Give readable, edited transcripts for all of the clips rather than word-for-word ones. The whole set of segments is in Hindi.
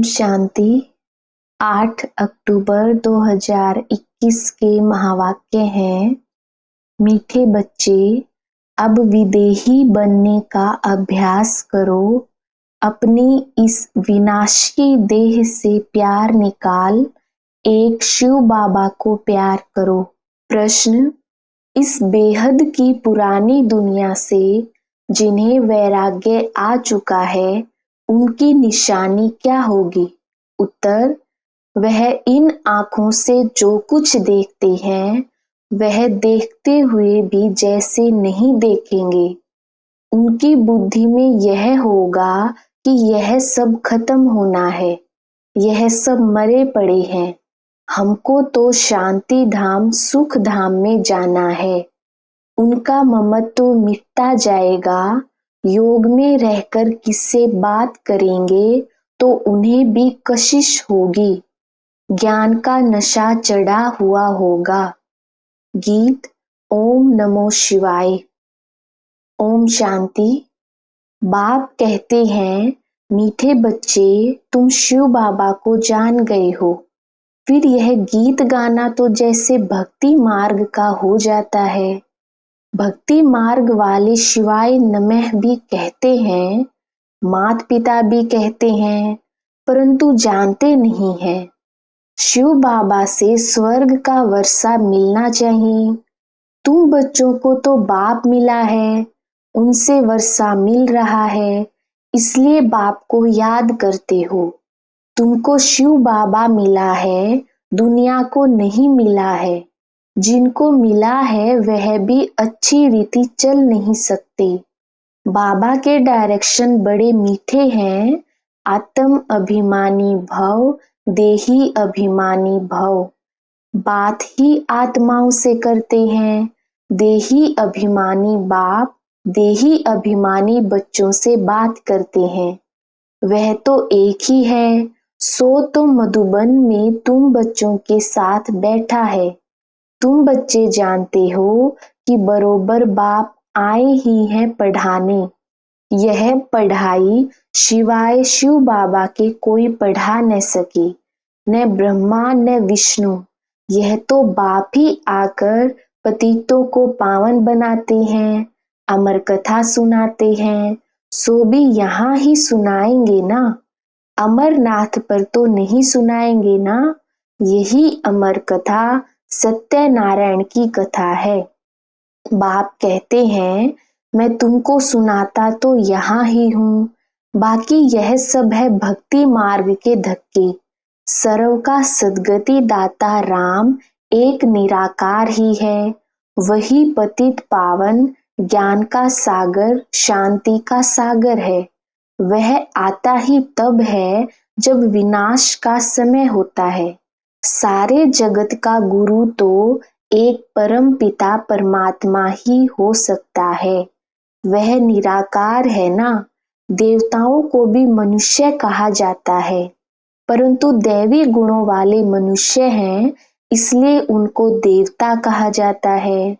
शांति। 8 अक्टूबर 2021 के महावाक्य हैं, मीठे बच्चे, अब विदेही बनने का अभ्यास करो। अपनी इस विनाशी देह से प्यार निकाल, एक शिव बाबा को प्यार करो। प्रश्न: इस बेहद की पुरानी दुनिया से जिन्हें वैराग्य आ चुका है, उनकी निशानी क्या होगी? उत्तर: वह इन आँखों से जो कुछ देखते हैं, वह देखते हुए भी जैसे नहीं देखेंगे। उनकी बुद्धि में यह होगा कि यह सब खत्म होना है, यह सब मरे पड़े हैं, हमको तो शांति धाम सुख धाम में जाना है। उनका ममत्व मिटता जाएगा। योग में रहकर किससे बात करेंगे तो उन्हें भी कशिश होगी। ज्ञान का नशा चढ़ा हुआ होगा। गीत ओम नमो शिवाय। ओम शांति। बाप कहते हैं, मीठे बच्चे, तुम शिव बाबा को जान गए हो। फिर यह गीत गाना तो जैसे भक्ति मार्ग का हो जाता है। भक्ति मार्ग वाले शिवाय नमः भी कहते हैं, माता पिता भी कहते हैं, परंतु जानते नहीं हैं। शिव बाबा से स्वर्ग का वर्षा मिलना चाहिए। तुम बच्चों को तो बाप मिला है, उनसे वर्षा मिल रहा है, इसलिए बाप को याद करते हो। तुमको शिव बाबा मिला है, दुनिया को नहीं मिला है। जिनको मिला है वह भी अच्छी रीति चल नहीं सकते। बाबा के डायरेक्शन बड़े मीठे हैं। आत्म अभिमानी भव, देही अभिमानी भव। बात ही आत्माओं से करते हैं। देही अभिमानी बाप देही अभिमानी बच्चों से बात करते हैं। वह तो एक ही है, सो तो मधुबन में तुम बच्चों के साथ बैठा है। तुम बच्चे जानते हो कि बरोबर बाप आए ही हैं पढ़ाने। यह पढ़ाई शिवाय शिव बाबा के कोई पढ़ा न सके, न ब्रह्मा न विष्णु। यह तो बाप ही आकर पतितों को पावन बनाते हैं, अमर कथा सुनाते हैं। सो भी यहाँ ही सुनाएंगे ना, अमरनाथ पर तो नहीं सुनाएंगे ना। यही अमर कथा सत्यनारायण की कथा है। बाप कहते हैं, मैं तुमको सुनाता तो यहाँ ही हूँ, बाकी यह सब है भक्ति मार्ग के धक्के। सर्व का सद्गति दाता राम एक निराकार ही है। वही पतित पावन ज्ञान का सागर शांति का सागर है। वह आता ही तब है जब विनाश का समय होता है। सारे जगत का गुरु तो एक परम पिता परमात्मा ही हो सकता है। वह निराकार है ना। देवताओं को भी मनुष्य कहा जाता है, परंतु दैवी गुणों वाले मनुष्य हैं, इसलिए उनको देवता कहा जाता है।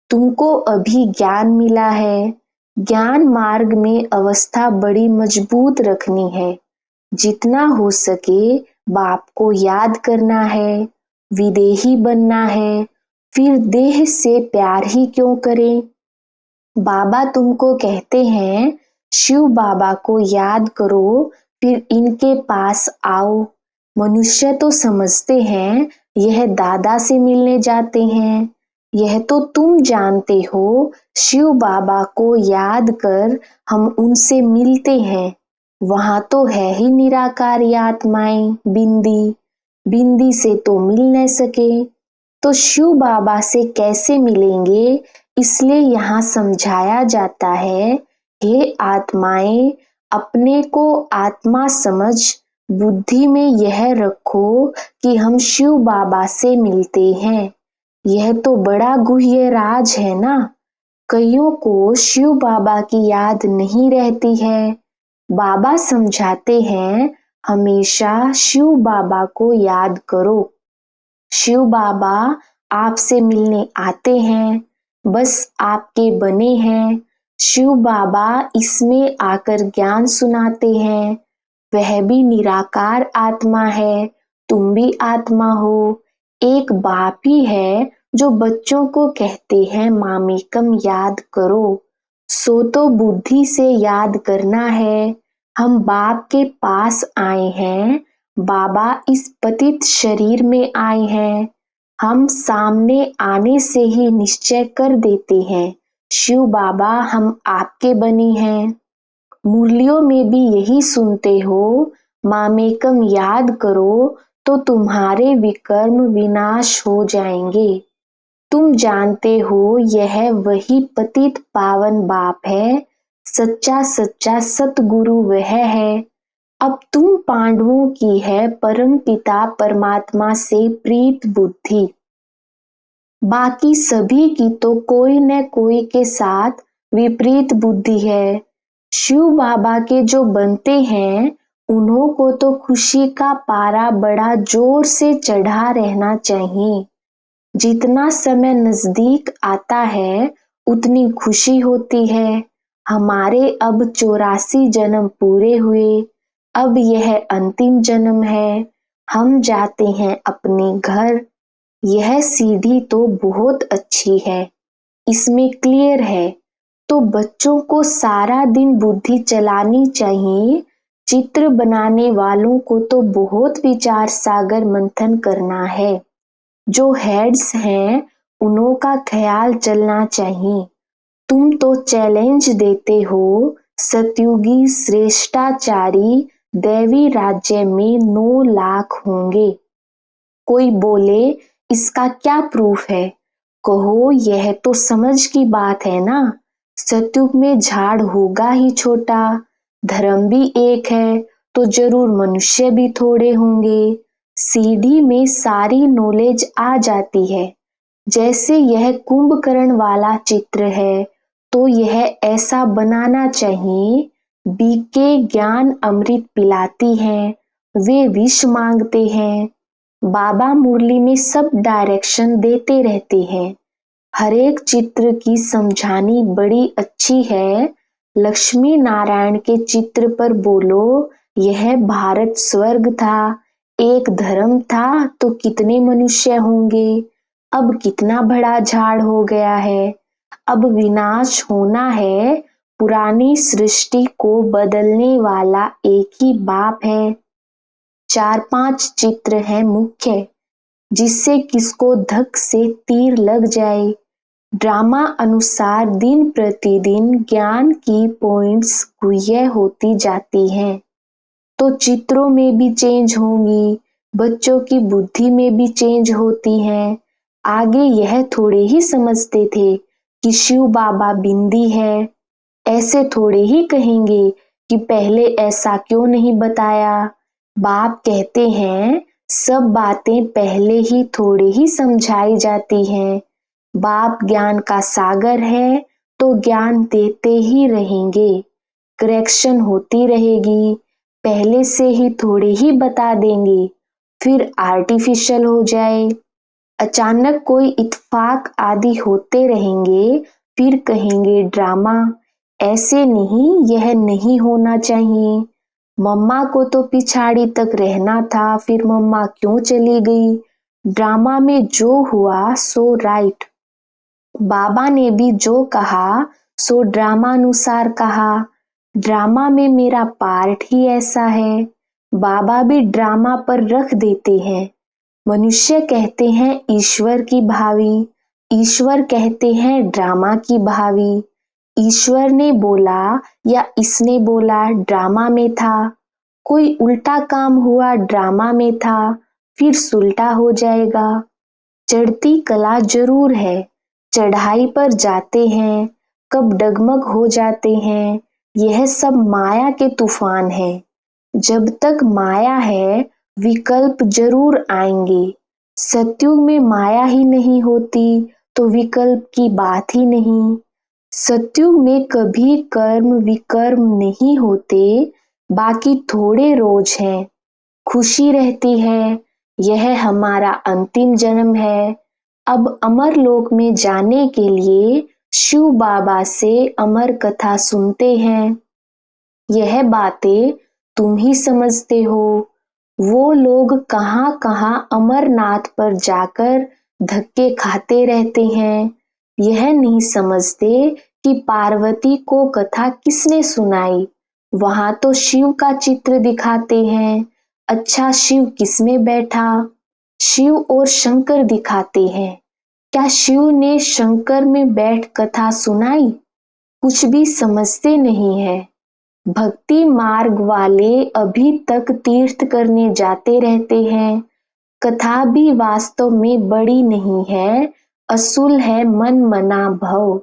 तुमको अभी ज्ञान मिला है। ज्ञान मार्ग में अवस्था बड़ी मजबूत रखनी है। जितना हो सके बाप को याद करना है, विदेही बनना है। फिर देह से प्यार ही क्यों करें? बाबा तुमको कहते हैं, शिव बाबा को याद करो, फिर इनके पास आओ। मनुष्य तो समझते हैं यह दादा से मिलने जाते हैं। यह तो तुम जानते हो, शिव बाबा को याद कर हम उनसे मिलते हैं। वहां तो है ही निराकारी आत्माएं, बिंदी। बिंदी से तो मिल न सके, तो शिव बाबा से कैसे मिलेंगे? इसलिए यहाँ समझाया जाता है, हे आत्माएं, अपने को आत्मा समझ बुद्धि में यह रखो कि हम शिव बाबा से मिलते हैं। यह तो बड़ा गुह्य राज है ना। कईयों को शिव बाबा की याद नहीं रहती है। बाबा समझाते हैं, हमेशा शिव बाबा को याद करो। शिव बाबा आपसे मिलने आते हैं, बस आपके बने हैं। शिव बाबा इसमें आकर ज्ञान सुनाते हैं। वह भी निराकार आत्मा है, तुम भी आत्मा हो। एक बाप ही है जो बच्चों को कहते हैं मामेकम याद करो। सो तो बुद्धि से याद करना है। हम बाप के पास आए हैं, बाबा इस पतित शरीर में आए हैं। हम सामने आने से ही निश्चय कर देते हैं, शिव बाबा हम आपके बने हैं। मुरलियों में भी यही सुनते हो, मामेकम याद करो तो तुम्हारे विकर्म विनाश हो जाएंगे। तुम जानते हो यह वही पतित पावन बाप है, सच्चा सच्चा सतगुरु वह है। अब तुम पांडवों की है परम पिता परमात्मा से प्रीत बुद्धि। बाकी सभी की तो कोई न कोई के साथ विपरीत बुद्धि है। शिव बाबा के जो बनते हैं उन्हों को तो खुशी का पारा बड़ा जोर से चढ़ा रहना चाहिए। जितना समय नजदीक आता है उतनी खुशी होती है। हमारे अब 84 जन्म पूरे हुए, अब यह अंतिम जन्म है। हम जाते हैं अपने घर। यह सीढ़ी तो बहुत अच्छी है, इसमें क्लियर है, तो बच्चों को सारा दिन बुद्धि चलानी चाहिए। चित्र बनाने वालों को तो बहुत विचार सागर मंथन करना है। जो हेड्स हैं उन्हों का ख्याल चलना चाहिए। तुम तो चैलेंज देते हो, सतयुगी श्रेष्ठाचारी दैवी राज्य में 9 लाख होंगे। कोई बोले इसका क्या प्रूफ है? कहो यह तो समझ की बात है ना। सतयुग में झाड़ होगा ही छोटा, धर्म भी एक है तो जरूर मनुष्य भी थोड़े होंगे। सीढ़ी में सारी नॉलेज आ जाती है। जैसे यह कुंभकर्ण वाला चित्र है तो यह ऐसा बनाना चाहिए। बीके ज्ञान अमृत पिलाती हैं, वे विष मांगते हैं। बाबा मुरली में सब डायरेक्शन देते रहते हैं। हर एक चित्र की समझानी बड़ी अच्छी है। लक्ष्मी नारायण के चित्र पर बोलो यह भारत स्वर्ग था, एक धर्म था तो कितने मनुष्य होंगे, अब कितना बड़ा झाड़ हो गया है। अब विनाश होना है, पुरानी सृष्टि को बदलने वाला एक ही बाप है। 4-5 चित्र हैं मुख्य, जिससे किसको धक से तीर लग जाए। ड्रामा अनुसार दिन प्रतिदिन ज्ञान की पॉइंट्स गुह्य होती जाती हैं, तो चित्रों में भी चेंज होंगी, बच्चों की बुद्धि में भी चेंज होती हैं। आगे यह थोड़े ही समझते थे कि शिव बाबा बिंदी है। ऐसे थोड़े ही कहेंगे कि पहले ऐसा क्यों नहीं बताया। बाप कहते हैं सब बातें पहले ही थोड़े ही समझाई जाती हैं। बाप ज्ञान का सागर है तो ज्ञान देते ही रहेंगे, करेक्शन होती रहेगी। पहले से ही थोड़े ही बता देंगे, फिर आर्टिफिशियल हो जाए। अचानक कोई इत्तेफाक आदि होते रहेंगे, फिर कहेंगे ड्रामा। ऐसे नहीं, यह नहीं होना चाहिए। मम्मा को तो पिछाड़ी तक रहना था, फिर मम्मा क्यों चली गई? ड्रामा में जो हुआ सो राइट। बाबा ने भी जो कहा सो ड्रामा अनुसार कहा। ड्रामा में मेरा पार्ट ही ऐसा है। बाबा भी ड्रामा पर रख देते हैं। मनुष्य कहते हैं ईश्वर की भावी, ईश्वर कहते हैं ड्रामा की भावी। ईश्वर ने बोला या इसने बोला ड्रामा में था। कोई उल्टा काम हुआ ड्रामा में था, फिर सुलटा हो जाएगा। चढ़ती कला जरूर है, चढ़ाई पर जाते हैं, कब डगमग हो जाते हैं। यह सब माया के तूफान है। जब तक माया है विकल्प जरूर आएंगे। सतयुग में माया ही नहीं होती तो विकल्प की बात ही नहीं। सतयुग में कभी कर्म विकर्म नहीं होते, बाकी थोड़े रोज हैं। खुशी रहती है, यह हमारा अंतिम जन्म है। अब अमर लोक में जाने के लिए शिव बाबा से अमर कथा सुनते हैं। यह बातें तुम ही समझते हो। वो लोग कहाँ कहाँ अमरनाथ पर जाकर धक्के खाते रहते हैं, यह नहीं समझते कि पार्वती को कथा किसने सुनाई। वहां तो शिव का चित्र दिखाते हैं। अच्छा, शिव किसमें बैठा? शिव और शंकर दिखाते हैं। क्या शिव ने शंकर में बैठ कथा सुनाई? कुछ भी समझते नहीं है। भक्ति मार्ग वाले अभी तक तीर्थ करने जाते रहते हैं। कथा भी वास्तव में बड़ी नहीं है, असूल है मन मना भव।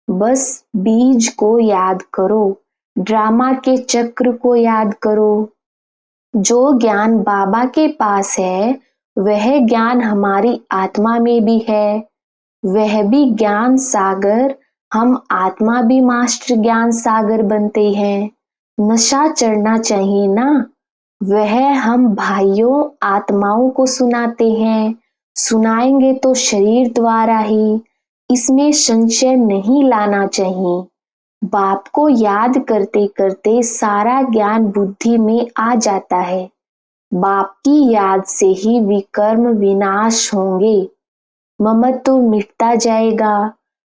बस बीज को याद करो, ड्रामा के चक्र को याद करो। जो ज्ञान बाबा के पास है, वह ज्ञान हमारी आत्मा में भी है। वह भी ज्ञान सागर, हम आत्मा भी मास्टर ज्ञान सागर बनते हैं। नशा चढ़ना चाहिए ना, वह हम भाइयों आत्माओं को सुनाते हैं। सुनाएंगे तो शरीर द्वारा ही, इसमें संशय नहीं लाना चाहिए। बाप को याद करते करते सारा ज्ञान बुद्धि में आ जाता है। बाप की याद से ही विकर्म विनाश होंगे, ममत्व मिटता जाएगा।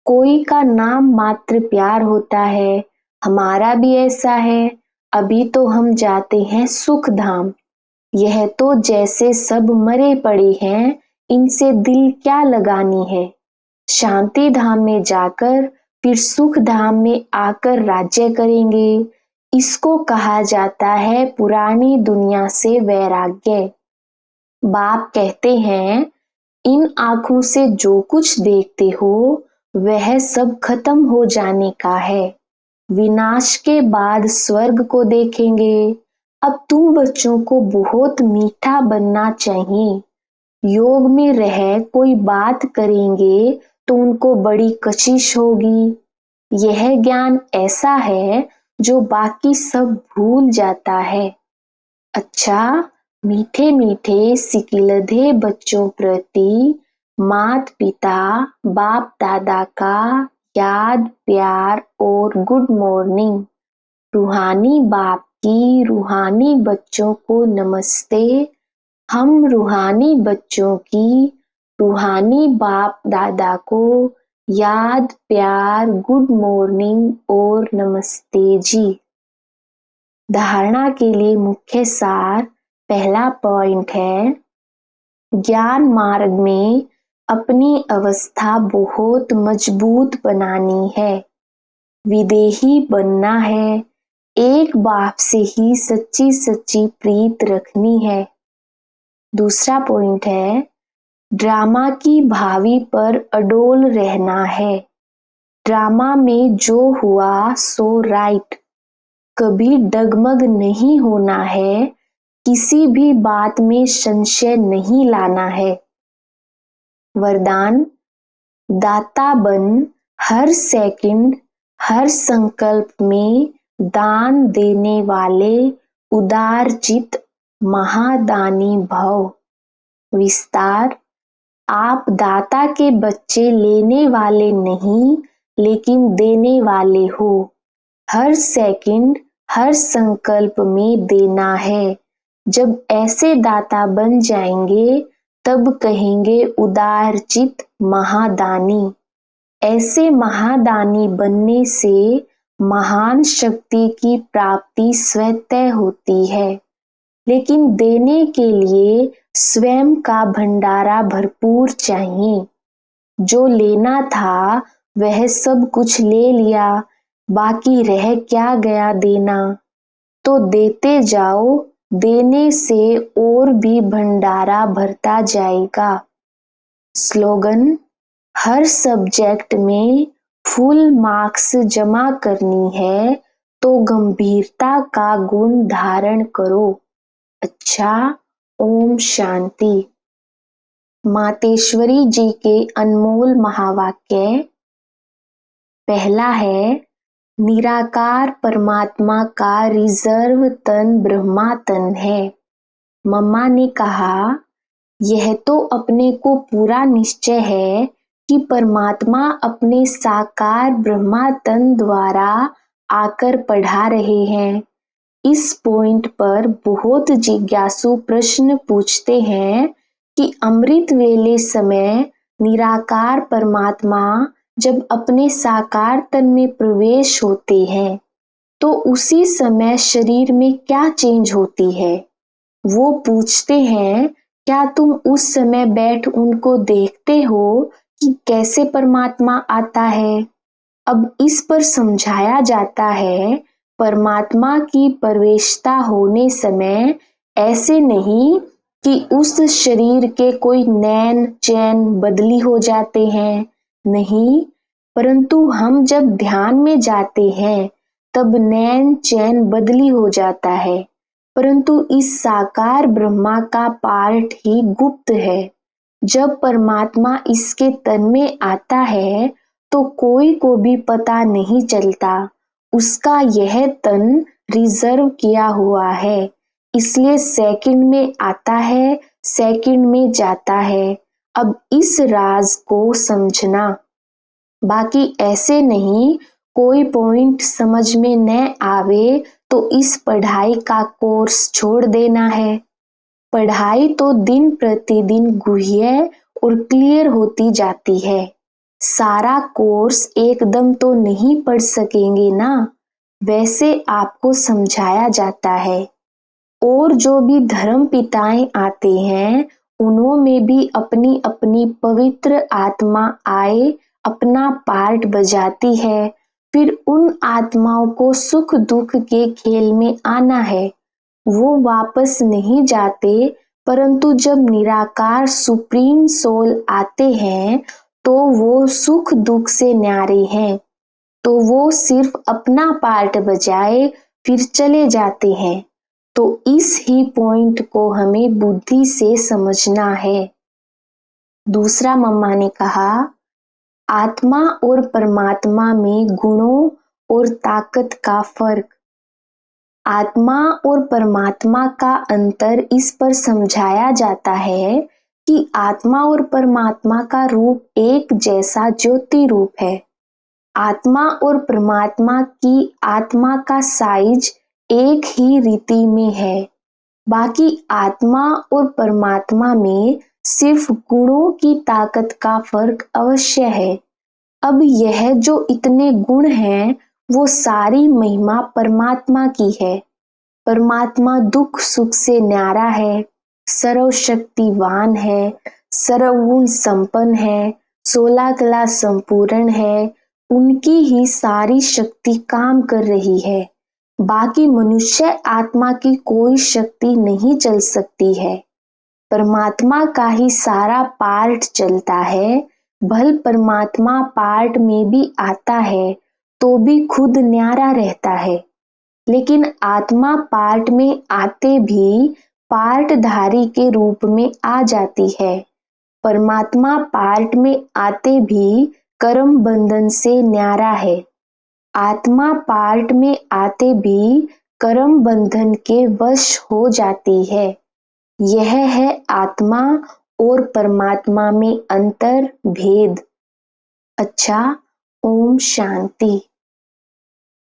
कोई का नाम मात्र प्यार होता है, हमारा भी ऐसा है। अभी तो हम जाते हैं सुख धाम। यह तो जैसे सब मरे पड़े हैं, इनसे दिल क्या लगानी है। शांति धाम में जाकर फिर सुख धाम में आकर राज्य करेंगे। इसको कहा जाता है पुरानी दुनिया से वैराग्य। बाप कहते हैं, इन आंखों से जो कुछ देखते हो वह सब खत्म हो जाने का है। विनाश के बाद स्वर्ग को देखेंगे। अब तुम बच्चों को बहुत मीठा बनना चाहिए। योग में रह कोई बात करेंगे तो उनको बड़ी कशिश होगी। यह ज्ञान ऐसा है जो बाकी सब भूल जाता है। अच्छा, मीठे मीठे सिकिलधे बच्चों प्रति मात पिता बाप दादा का याद प्यार और गुड मॉर्निंग। रूहानी बाप की रूहानी बच्चों को नमस्ते। हम रूहानी बच्चों की रूहानी बाप दादा को याद प्यार गुड मॉर्निंग और नमस्ते जी। धारणा के लिए मुख्य सार, पहला पॉइंट है, ज्ञान मार्ग में अपनी अवस्था बहुत मजबूत बनानी है। विदेही बनना है। एक बाप से ही सच्ची सच्ची प्रीत रखनी है। दूसरा पॉइंट है, ड्रामा की भावी पर अडोल रहना है। ड्रामा में जो हुआ सो राइट, कभी डगमग नहीं होना है। किसी भी बात में संशय नहीं लाना है। वरदान, दाता बन, हर सेकंड हर संकल्प में दान देने वाले उदार चित महादानी भव। विस्तार, आप दाता के बच्चे लेने वाले नहीं, लेकिन देने वाले हो। हर सेकंड हर संकल्प में देना है। जब ऐसे दाता बन जाएंगे तब कहेंगे उदार चित महादानी। ऐसे महादानी बनने से महान शक्ति की प्राप्ति स्वतः होती है। लेकिन देने के लिए स्वयं का भंडारा भरपूर चाहिए। जो लेना था वह सब कुछ ले लिया, बाकी रह क्या गया देना। तो देते जाओ, देने से और भी भंडारा भरता जाएगा। स्लोगन, हर सब्जेक्ट में फुल मार्क्स जमा करनी है तो गंभीरता का गुण धारण करो। अच्छा, ओम शांति। मातेश्वरी जी के अनमोल महावाक्य। पहला है, निराकार परमात्मा का रिजर्व तन ब्रह्मा तन है। मम्मा ने कहा, यह तो अपने को पूरा निश्चय है कि परमात्मा अपने साकार ब्रह्मा तन द्वारा आकर पढ़ा रहे हैं। इस पॉइंट पर बहुत जिज्ञासु प्रश्न पूछते हैं कि अमृत वेले समय निराकार परमात्मा जब अपने साकार तन में प्रवेश होते हैं तो उसी समय शरीर में क्या चेंज होती है। वो पूछते हैं, क्या तुम उस समय बैठ उनको देखते हो कि कैसे परमात्मा आता है। अब इस पर समझाया जाता है, परमात्मा की प्रवेशता होने समय ऐसे नहीं कि उस शरीर के कोई नैन चैन बदली हो जाते हैं, नहीं, परंतु हम जब ध्यान में जाते हैं तब नैन चैन बदली हो जाता है, परंतु इस साकार ब्रह्मा का पार्ट ही गुप्त है। जब परमात्मा इसके तन में आता है तो कोई को भी पता नहीं चलता, उसका यह तन रिजर्व किया हुआ है, इसलिए सेकंड में आता है, सेकंड में जाता है। अब इस राज को समझना, बाकी ऐसे नहीं कोई पॉइंट समझ में न आवे तो इस पढ़ाई का कोर्स छोड़ देना है। पढ़ाई तो दिन प्रतिदिन गुह्य और क्लियर होती जाती है। सारा कोर्स एकदम तो नहीं पढ़ सकेंगे ना, वैसे आपको समझाया जाता है। और जो भी धर्म पिताएं आते हैं उन्होंने भी अपनी अपनी पवित्र आत्मा आए अपना पार्ट बजाती है, फिर उन आत्माओं को सुख दुख के खेल में आना है। वो वापस नहीं जाते, परंतु जब निराकार सुप्रीम सोल आते हैं तो वो सुख दुख से न्यारे हैं, तो वो सिर्फ अपना पार्ट बजाए फिर चले जाते हैं। तो इस ही पॉइंट को हमें बुद्धि से समझना है। दूसरा मम्मा ने कहा, आत्मा और परमात्मा में गुणों और ताकत का फर्क। आत्मा और परमात्मा का अंतर इस पर समझाया जाता है कि आत्मा और परमात्मा का रूप एक जैसा ज्योति रूप है। आत्मा और परमात्मा की आत्मा का साइज एक ही रीति में है, बाकी आत्मा और परमात्मा में सिर्फ गुणों की ताकत का फर्क अवश्य है। अब यह जो इतने गुण हैं वो सारी महिमा परमात्मा की है। परमात्मा दुख सुख से न्यारा है, सर्वशक्तिवान है, सर्वगुण संपन्न है, 16 कला संपूर्ण है, उनकी ही सारी शक्ति काम कर रही है। बाकी मनुष्य आत्मा की कोई शक्ति नहीं चल सकती है। परमात्मा का ही सारा पार्ट चलता है। भल परमात्मा पार्ट में भी आता है तो भी खुद न्यारा रहता है, लेकिन आत्मा पार्ट में आते भी पार्टधारी के रूप में आ जाती है। परमात्मा पार्ट में आते भी कर्म बंधन से न्यारा है। आत्मा पार्ट में आते भी कर्म बंधन के वश हो जाती है। यह है आत्मा और परमात्मा में अंतर भेद। अच्छा, ओम शांति।